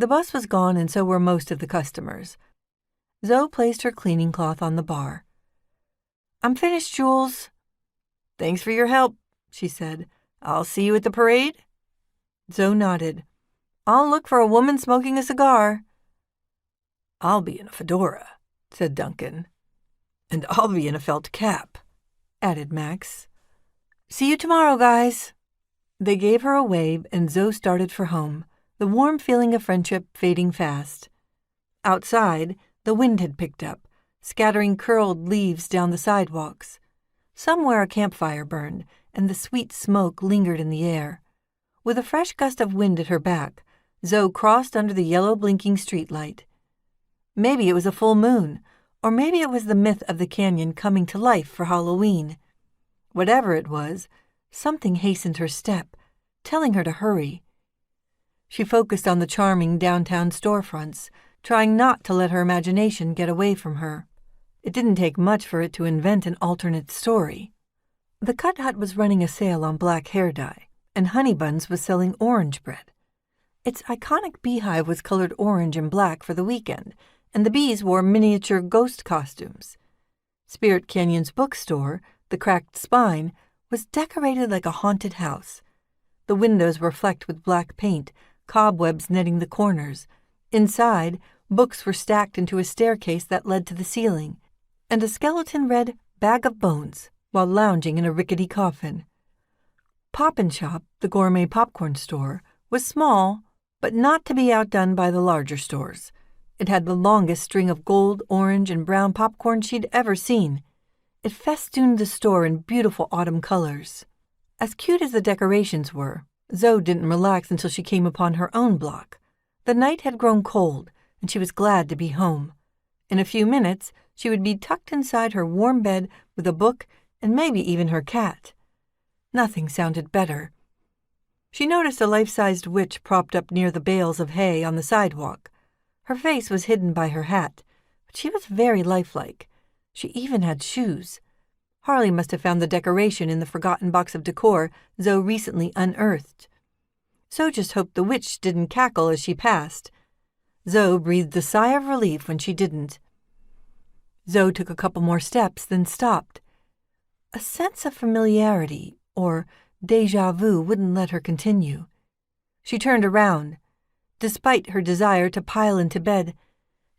The bus was gone, and so were most of the customers. Zoe placed her cleaning cloth on the bar. "I'm finished, Jules." "Thanks for your help," she said. "I'll see you at the parade?" Zoe nodded. "I'll look for a woman smoking a cigar." "I'll be in a fedora," said Duncan. "And I'll be in a felt cap," added Max. "See you tomorrow, guys." They gave her a wave, and Zoe started for home, the warm feeling of friendship fading fast. Outside, the wind had picked up, scattering curled leaves down the sidewalks. Somewhere a campfire burned, and the sweet smoke lingered in the air. With a fresh gust of wind at her back, Zoe crossed under the yellow blinking streetlight. Maybe it was a full moon, or maybe it was the myth of the canyon coming to life for Halloween. Whatever it was, something hastened her step, telling her to hurry. She focused on the charming downtown storefronts, trying not to let her imagination get away from her. It didn't take much for it to invent an alternate story. The Cut Hut was running a sale on black hair dye, and Honey Buns was selling orange bread. Its iconic beehive was colored orange and black for the weekend, and the bees wore miniature ghost costumes. Spirit Canyon's bookstore, The Cracked Spine, was decorated like a haunted house. The windows were flecked with black paint, cobwebs netting the corners. Inside, books were stacked into a staircase that led to the ceiling, and a skeleton read Bag of Bones while lounging in a rickety coffin. Poppin' Shop, the gourmet popcorn store, was small, but not to be outdone by the larger stores. It had the longest string of gold, orange, and brown popcorn she'd ever seen. It festooned the store in beautiful autumn colors. As cute as the decorations were, Zoe didn't relax until she came upon her own block. The night had grown cold, and she was glad to be home. In a few minutes, she would be tucked inside her warm bed with a book and maybe even her cat. Nothing sounded better. She noticed a life-sized witch propped up near the bales of hay on the sidewalk. Her face was hidden by her hat, but she was very lifelike. She even had shoes. Harley must have found the decoration in the forgotten box of decor Zoe recently unearthed. Zoe just hoped the witch didn't cackle as she passed. Zoe breathed a sigh of relief when she didn't. Zoe took a couple more steps, then stopped. A sense of familiarity, or déjà vu, wouldn't let her continue. She turned around. Despite her desire to pile into bed,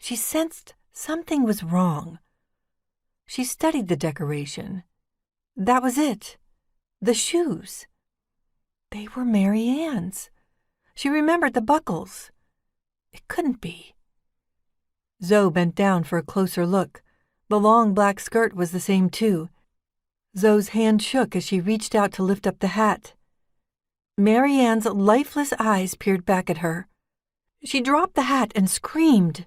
she sensed something was wrong. She studied the decoration. That was it. The shoes. They were Marianne's. She remembered the buckles. It couldn't be. Zoe bent down for a closer look. The long black skirt was the same too. Zoe's hand shook as she reached out to lift up the hat. Marianne's lifeless eyes peered back at her. She dropped the hat and screamed.